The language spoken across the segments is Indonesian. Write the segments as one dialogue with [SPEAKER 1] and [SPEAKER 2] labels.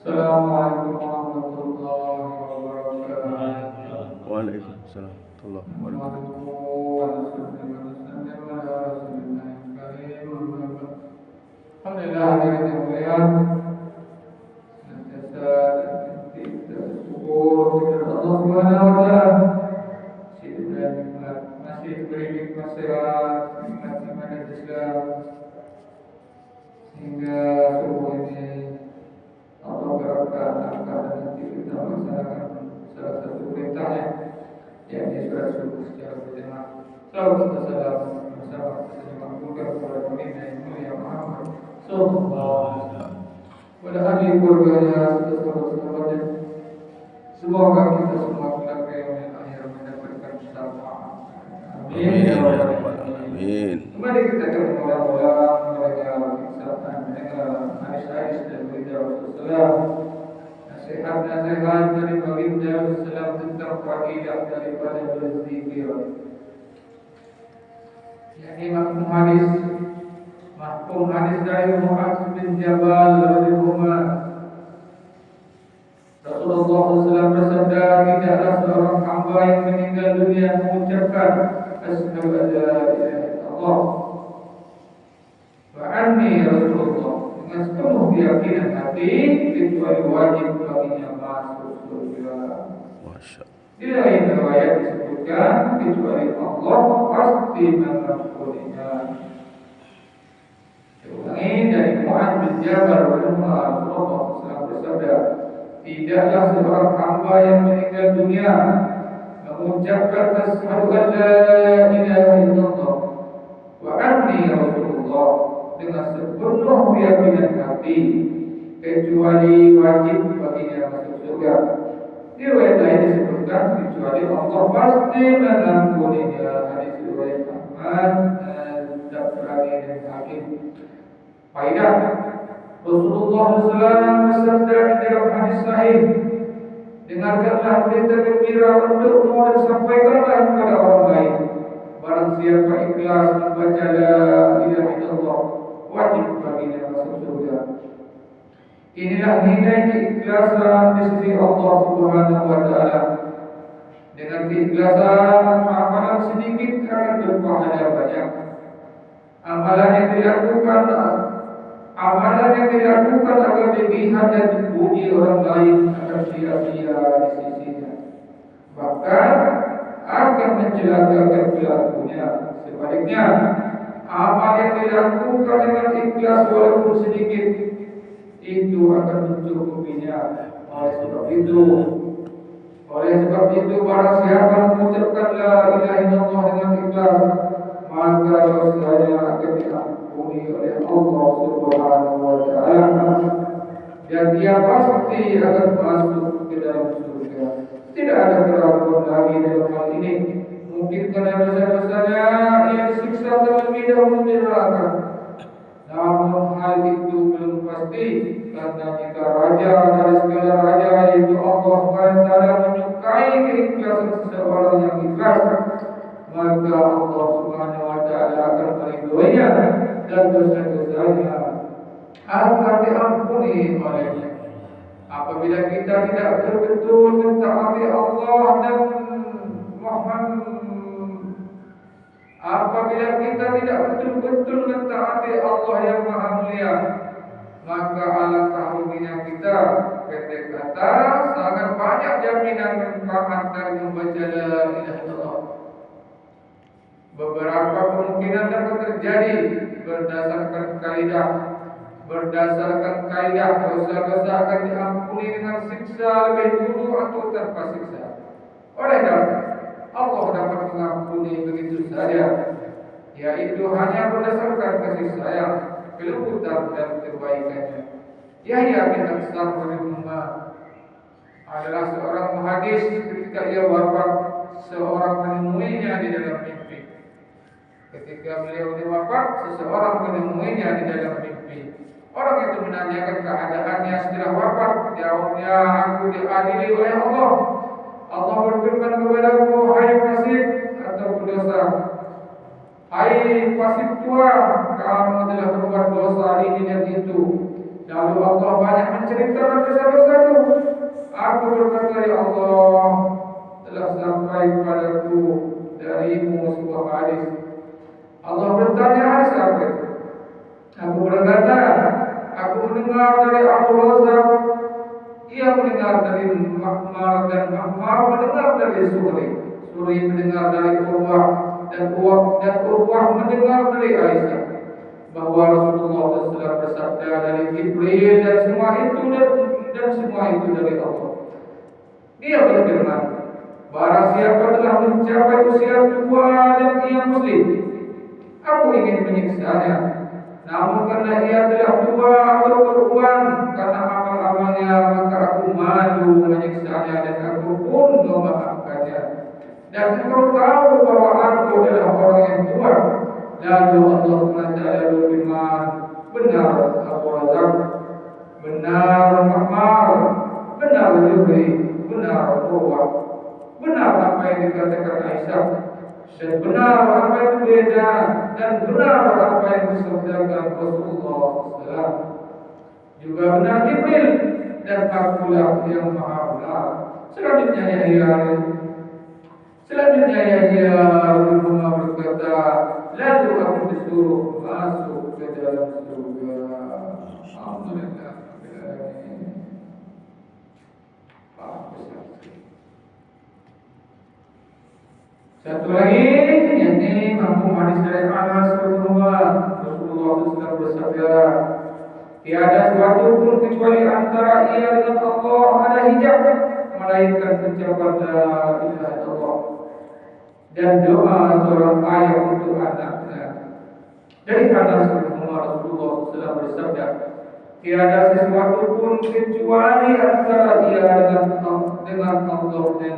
[SPEAKER 1] Assalamualaikum warahmatullahi wabarakatuh.
[SPEAKER 2] Waalaikumsalam warahmatullahi
[SPEAKER 1] Alhamdulillah hadirin yang mulia, senantiasa kita bersyukur kepada Allah Subhanahu wa taala masih diberi nikmat sehat, nikmat iman dan Islam sehingga subuh ini Allah berangkat dan nanti kita melaksanakan salah satu perintahnya, yakni sholat subuh secara berjamaah. Salawat dan salam bersama kepada kepada baginda yang mulia Muhammad sallallahu alaihi wasallam, kepada ahli keluarganya serta sahabat-sahabatnya. Semoga kita semua kelak yang akhir mendapatkan syafaat. Amin ya rabbal alamin. Kembali kita ke mula-mula mereka mendengar hadis-hadis dan berita Rasulullah, nasihat-nasihat dari baginda Rasulullah tentang fadilah daripada berzikir. Yani mahkum hadis dari Mu'adz bin Jabal radhiyallahu anhu. Rasulullah SAW bersabda, tidaklah seorang hamba yang meninggal dunia mengucapkan asyhadu an la ilaha illallah wa anni rasulullah dengan sepenuh keyakinan hati, kecuali wajib baginya masuk surga. Di lain riwayat disebutkan, kecuali Allah pasti mengampuninya. Ulangi dari Mu'adz bin Jabal radhiyallahu anhu, Rasulullah SAW bersabda, tidaklah seorang hamba yang meninggal dunia mengucapkan asyhadu an la ilaha illallah wa anni rasulullah dengan sepenuh keyakinan hati, kecuali wajib baginya masuk surga. Di riwayat lain disebutkan, kecuali Allah pasti mengampuninya. Hadis riwayat Ahmad, Tabrani dan Hakim. Faedah, Rasulullah SAW bersabda dalam hadis sahih, dengarkanlah berita gembira untukmu dan sampaikanlah kepada orang lain. Barang siapa ikhlas membaca la ilaha illallah, wajib baginya masuk surga. Inilah nilai keikhlasan di sisi Allah Subhanahu wa taala. Dengan keikhlasan, amalan sedikit akan berpahala banyak. Amalan yang dilakukan agar dilihat dan dipuji orang lain akan sia-sia di sisinya, bahkan akan mencelakakan pelakunya. Sebaliknya, amal yang dilakukan dengan ikhlas walaupun sedikit, itu akan mencukupinya. Oleh sebab itu barang siapa mengucapkan la ilaha illallah dengan ikhlas, maka dosanya akan diampuni oleh Allah Subhanahu wa taala dan dia pasti akan masuk ke dalam surga. Tidak ada keraguan lagi dalam hal ini. Mungkin karena dosa-dosanya ia disiksa terlebih dahulu di neraka. Namun hal itu belum pasti, karena jika raja dari segala raja yaitu Allah SWT menyukai keikhlasan seseorang yang ikhlas, maka Allah SWT akan meridhoinya dan dosa-dosanya akan diampuni olehnya. Apabila kita tidak betul-betul mentaati Allah dan apabila kita tidak betul-betul mentaati Allah yang Maha Mulia, maka alangkah ruginya kita. Pendek kata, sangat banyak jaminan manfaat dari membaca la ilaha illallah. Beberapa kemungkinan dapat terjadi berdasarkan kaidah dosa-dosa akan diampuni dengan siksa lebih dulu atau tanpa siksa. Oleh karena Allah dapat mengampuni begitu saja, yaitu hanya berdasarkan kasih sayang, kelembutan dan kebaikannya. Yahya bin Aksar radhiyallahu adalah seorang muhadis. Ketika ia wafat, seorang menemuinya di dalam mimpi. Ketika beliau wafat, seseorang menemuinya di dalam mimpi. Orang itu menanyakan keadaannya setelah wafat. Jawabnya, aku diadili oleh Allah. Allah berfirman kepadaku, hai fasik atau berdosa, hai fasik tua, kamu telah berbuat dosa ini dan itu. Lalu Allah banyak menceritakan dosa-dosaku. Aku berkata, ya Allah, telah sampai kepadaku darimu sebuah hadis. Allah bertanya, hadis apa itu? Aku berkata, aku mendengar dari Abu Razak, ia mendengar dari Mahmar, dan Mahmar mendengar dari Suri. Suri mendengar dari Urwah, dan Urwah mendengar dari Aisyah, bahwa Rasulullah SAW bersabda dari Jibril, dan semua itu dari Allah. Dia berfirman, barang siapa telah mencapai usia tua dan ia muslim, aku ingin menyiksanya. Namun karena ia telah tua atau beruban karena amal-amalnya, maka aku malu menyiksanya dan aku pun memaafkannya. Dan engkau tahu bahwa aku adalah orang yang tua. Lalu Allah SWT berfirman, benar Abu Razak, benar Mahmar, benar Zuhri, benar Urwah, benar apa yang dikatakan Aisyah, dan benar apa yang berbeda, dan benar apa yang disabdakan Rasulullah SAW. Juga benar Jibril, dan akulah yang maha benar. Selanjutnya Yahya berkata, lalu aku disuruh masuk ke dalam surga. Alhamdulillah. Satu lagi, yakni mampu hadis dari Anas Rasulullah SAW bersabda, tiada suatu pun kecuali antara ia dengan Allah ada hijab, melainkan ucapan la ilaha illallah dan doa seorang ayah untuk anaknya. Dari Anas Rasulullah SAW bersabda, tiada sesuatu pun kecuali antara ia dengan Allah dan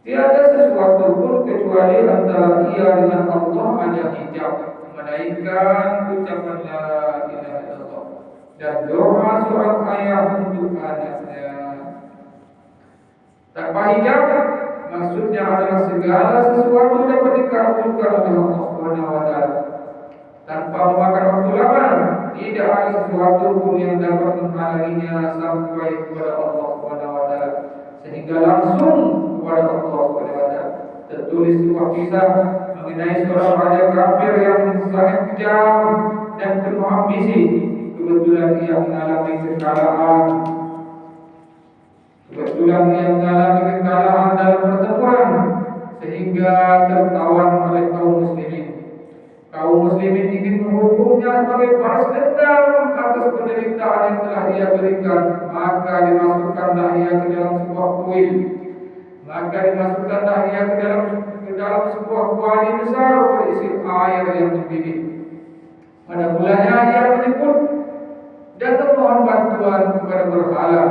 [SPEAKER 1] tiada sesuatu pun kecuali antara ia dengan Allah ada hijab, melainkan ucapan la ilaha illallah dan doa seorang ayah untuk anaknya. Tanpa hijab maksudnya adalah segala sesuatu dapat dikabulkan oleh Allah Subhanahu wa taala. Tanpa memakan waktu lama, tidak ada sesuatu pun yang dapat menghalanginya sampai kepada Allah Subhanahu wa taala, sehingga langsung kepada Allah Subhanahu wa taala. Tertulis sebuah kisah mengenai seorang raja kafir yang sangat kejam dan penuh ambisi. Kebetulan ia mengalami kekalahan dalam pertempuran, sehingga tertawan oleh kaum muslimin. Kaum muslimin ingin menghukumnya sebagai balas dendam atas penderitaan yang telah ia berikan. Maka dimasukkanlah ia ke dalam sebuah kuil. Ke dalam sebuah kuali besar berisi air yang mendidih. Pada mulanya ia menyebut dan memohon bantuan kepada berhala.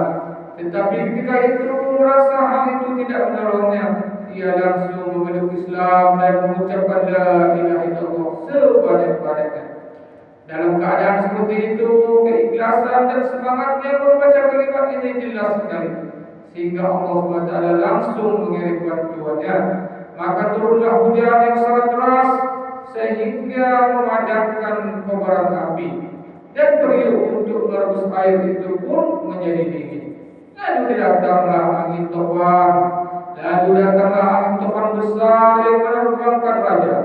[SPEAKER 1] Tetapi ketika itu merasa hal itu tidak menolongnya, ia langsung memeluk Islam dan mengucapkan la ilaha illallah sebanyak-banyaknya. Dalam keadaan seperti itu, keikhlasan dan semangatnya membaca kalimat ini jelas sekali, sehingga Allah SWT langsung mengirim bantuannya. Maka turunlah hujan yang sangat deras sehingga memadamkan kobaran api, dan periuk untuk merebus air itu pun menjadi dingin. Lalu datanglah angin topan besar yang menerbangkan raja,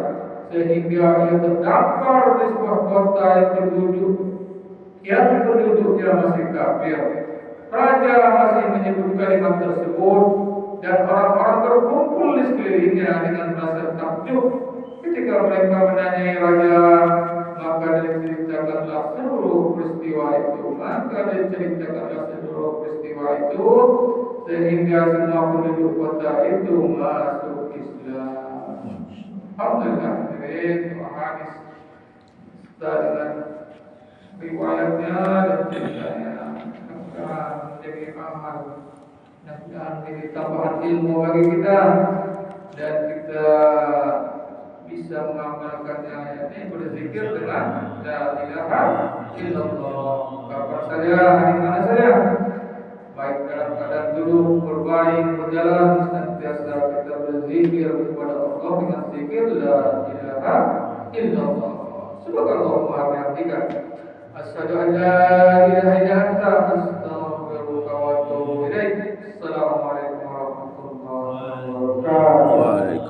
[SPEAKER 1] sehingga ia terdampar di sebuah kota yang penduduknya masih kafir. Raja masih menyebut kalimat tersebut, dan orang-orang berkumpul di sekelilingnya dengan rasa takjub. Ketika mereka menanyai raja, maka diceritakanlah seluruh peristiwa itu, sehingga semua penduduk kota itu masuk Islam. Alhamdulillah, hadis dengan riwayatnya dan ceritanya menjadi amal dan menjadi tambahan ilmu bagi kita, dan kita bisa mengamalkannya, yakni berzikir dengan la ilaha illallah kapan saja, di mana saja, baik dalam keadaan duduk, berbaring, berjalan, senantiasa kita berzikir kepada Allah dengan zikir la ilaha illallah. Semoga Allah mengertikan. أشهد أن لا إله إلا أنت أستغفرك